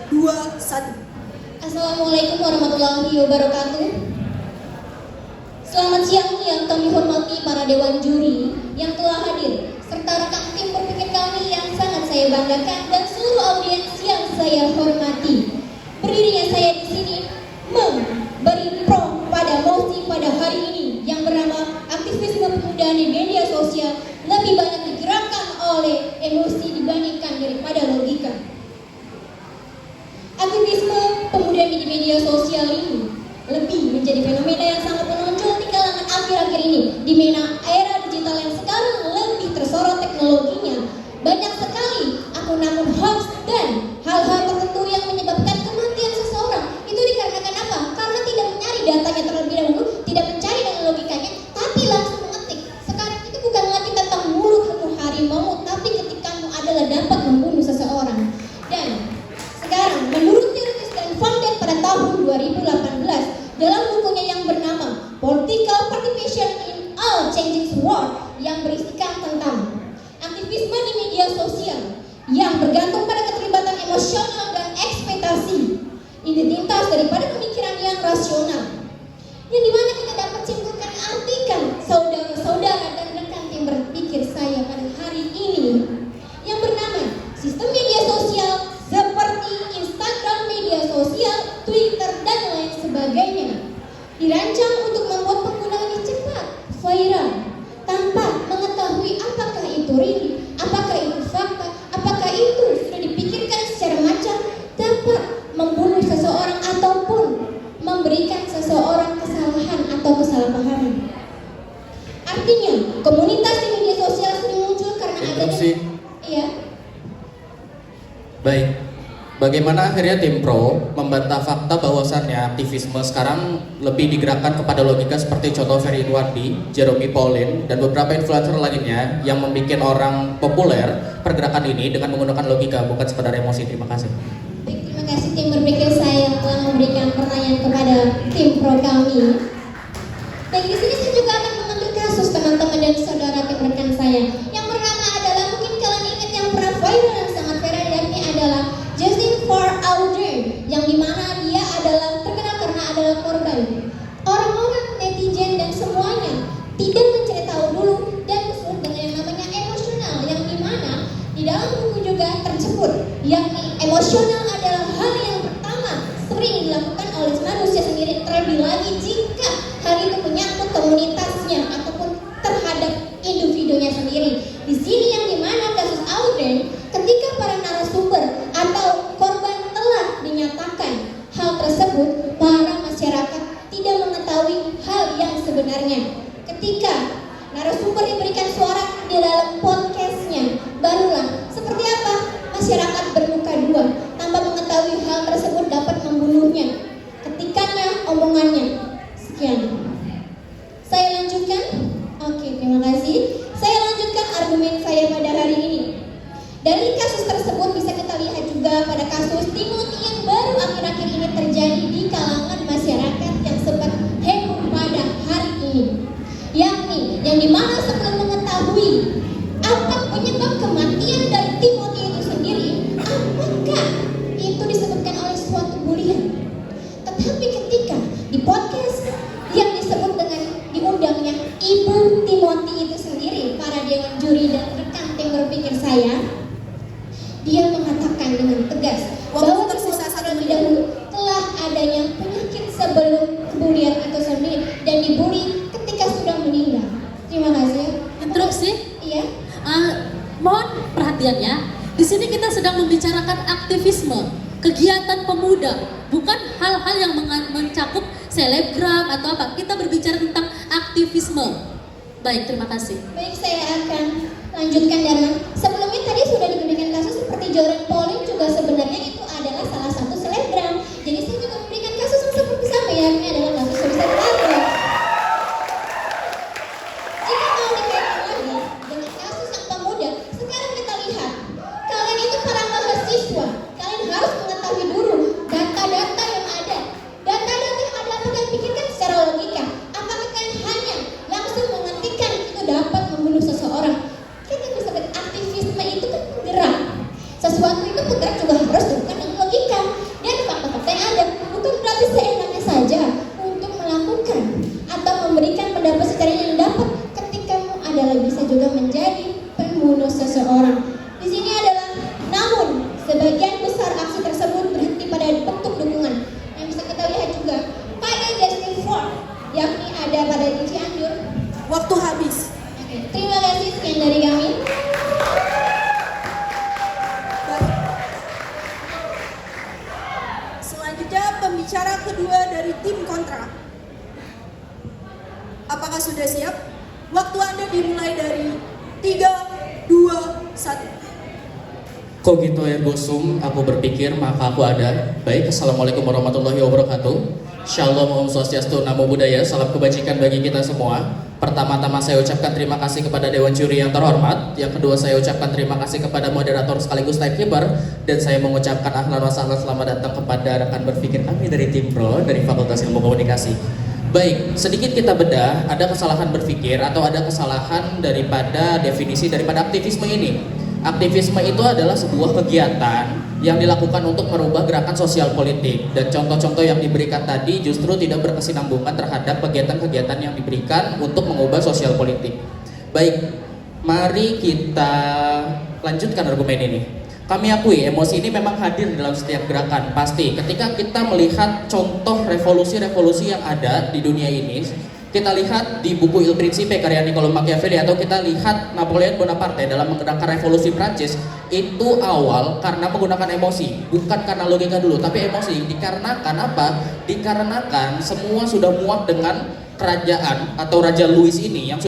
2, 1. Assalamualaikum warahmatullahi wabarakatuh. Selamat siang yang kami hormati para dewan juri yang telah hadir, serta rekan tim berpikir kami yang sangat saya banggakan dan seluruh audiens yang saya hormati. Berdirinya saya di sini memberi pro pada mosi pada hari ini yang bernama aktivisme pemuda di media sosial lebih banyak digerakkan oleh emosi dibandingkan daripada logika. Aktivisme pemuda di media sosial ini lebih menjadi fenomena yang sangat menonjol di kalangan akhir-akhir ini, di mana era digital yang sekarang lebih tersorot teknologinya. Banyak sekali akun-akun hoax dan hal-hal tertentu yang menyebabkan kematian seseorang. Itu dikarenakan apa? Karena tidak mencari datanya terlebih dahulu, tidak mencari dengan logikanya, tapi langsung mengetik. Sekarang itu bukan lagi tentang mulutmu harimau, tapi ketikahmu adalah dapat membunuh seseorang. Dan sekarang menurut teoritis dan founded pada tahun 2018 dalam bukunya yang bernama Political Participation in All Changing World yang berisikan tentang aktivisme di media sosial yang bergantung pada keterlibatan emosional dan ekspektasi identitas daripada pemikiran yang rasional, yang dimana kita dapat simpulkan artikan saudara-saudara dan rekan tim berpikir saya pada hari ini yang bernama sistem media sosial seperti Instagram, media sosial, Twitter, dan lain sebagainya dirancang untuk membuat penggunaannya cepat, viral, tanpa mengetahui apakah itu real, apakah itu fakta, apakah itu sudah dipikirkan secara macam dapat membunuh seseorang ataupun memberikan seseorang kesalahan atau kesalahpahaman. Artinya, komunitas di media sosial sering muncul karena adanya. Iya. Baik, bagaimana akhirnya tim pro membantah fakta bahwasannya aktivisme sekarang lebih digerakkan kepada logika seperti contoh Ferry Irwandi, Jeremy Pauline, dan beberapa influencer lainnya yang membuat orang populer pergerakan ini dengan menggunakan logika bukan sekedar emosi. Terima kasih. Baik, terima kasih tim berpikir saya yang telah memberikan pertanyaan kepada tim pro kami. Dan di sini saya juga akan mengambil kasus teman-teman dan saudara tim rekan saya yang bernama adalah, mungkin kalian ingat yang pernah viral dan sangat viral, yakni adalah Justin for Audrey, yang dimana dia adalah terkenal karena adalah korban. Orang-orang netizen dan semuanya tidak mencari tahu dulu dan disebut dengan yang namanya emosional, yang dimana di dalam buku juga tersebut, yakni emosional adalah hal yang pertama sering dilakukan oleh manusia sendiri, terlebih lagi jika hal itu menyangkut komunitasnya ataupun terhadap individunya sendiri. Di sini yang dimana kasus Audrey, ketika para narasumber atau korban telah dinyatakan hal tersebut, para masyarakat tidak mengetahui hal yang sebenarnya. Ketika narasumber diberikan suara di dalam podcastnya, barulah seperti apa masyarakat bermuka dua tanpa mengetahui hal tersebut dapat membunuhnya. Ketikannya omongannya. Sekian. Saya lanjutkan. Oke, terima kasih. Saya lanjutkan argumen saya pada hari ini. Dari kasus tersebut bisa kita lihat juga pada kasus Timothy yang baru akhir-akhir ini terjadi di kalangan masyarakat yang sempat heboh pada hari ini, yakni yang dimana sebelum mengetahui apa penyebab kematian dari Timothy itu sendiri, apakah itu disebutkan oleh suatu bulian, tetapi ketika di podcast yang disebut dengan diundangnya Ibu Timothy itu sendiri, para dewan juri dan rekan tim berpikir saya, dia mengatakan dengan tegas bahwa tersisa terlebih dahulu telah adanya penyakit sebelum kebulian itu sendiri dan dibully ketika sudah meninggal. Terima kasih. Interupsi? Iya. Mohon perhatiannya. Di sini kita sedang membicarakan aktivisme, kegiatan pemuda, bukan hal-hal yang mencakup selebgram atau apa. Kita berbicara tentang aktivisme. Baik, terima kasih. Baik, saya akan lanjutkan Dharma. Sebelumnya tadi sudah diberikan kasus seperti Jeremy Pauline, juga sebenarnya itu adalah salah satu selebgram. Jadi saya juga memberikan kasus yang seperti sama, ya, ini adalah kasus Rizal Argo. Jika mau dikaitkan lagi dengan kasus yang pemuda, sekarang kita lihat, kalian itu para mahasiswa, kalian harus mengetahui dulu data-data yang ada. Data-data yang ada, apa kalian pikirkan secara logika? Apakah kalian hanya langsung menghentikan itu dapat membunuh seseorang? Kita bisa lihat aktivisme itu kan bergerak. Sesuatu itu bergerak juga harus dilakukan Selanjutnya pembicara kedua dari tim kontra. Apakah sudah siap? Waktu Anda dimulai dari 3, 2, 1. Kogito ergo sum, aku berpikir maka aku ada. Baik, assalamualaikum warahmatullahi wabarakatuh. Shalom, Om Swastiastu, Namo Buddhaya, salam kebajikan bagi kita semua. Pertama-tama saya ucapkan terima kasih kepada Dewan Juri yang terhormat. Yang kedua saya ucapkan terima kasih kepada moderator sekaligus timekeeper. Dan saya mengucapkan ahlan wa sahlan, selamat datang kepada rekan berpikir kami dari tim Pro, dari Fakultas Ilmu Komunikasi. Baik, sedikit kita bedah, ada kesalahan berpikir atau ada kesalahan daripada definisi daripada aktivisme ini. Aktivisme itu adalah sebuah kegiatan yang dilakukan untuk merubah gerakan sosial politik, dan contoh-contoh yang diberikan tadi justru tidak berkesinambungan terhadap kegiatan-kegiatan yang diberikan untuk mengubah sosial politik. Baik, mari kita lanjutkan argumen ini. Kami akui emosi ini memang hadir dalam setiap gerakan, pasti. Ketika kita melihat contoh revolusi-revolusi yang ada di dunia ini, kita lihat di buku Il Principe karya Niccolo Machiavelli, atau kita lihat Napoleon Bonaparte dalam menggerakkan revolusi Prancis, itu awal karena menggunakan emosi, bukan karena logika dulu, tapi emosi. Dikarenakan apa? Dikarenakan semua sudah muak dengan kerajaan atau Raja Louis ini yang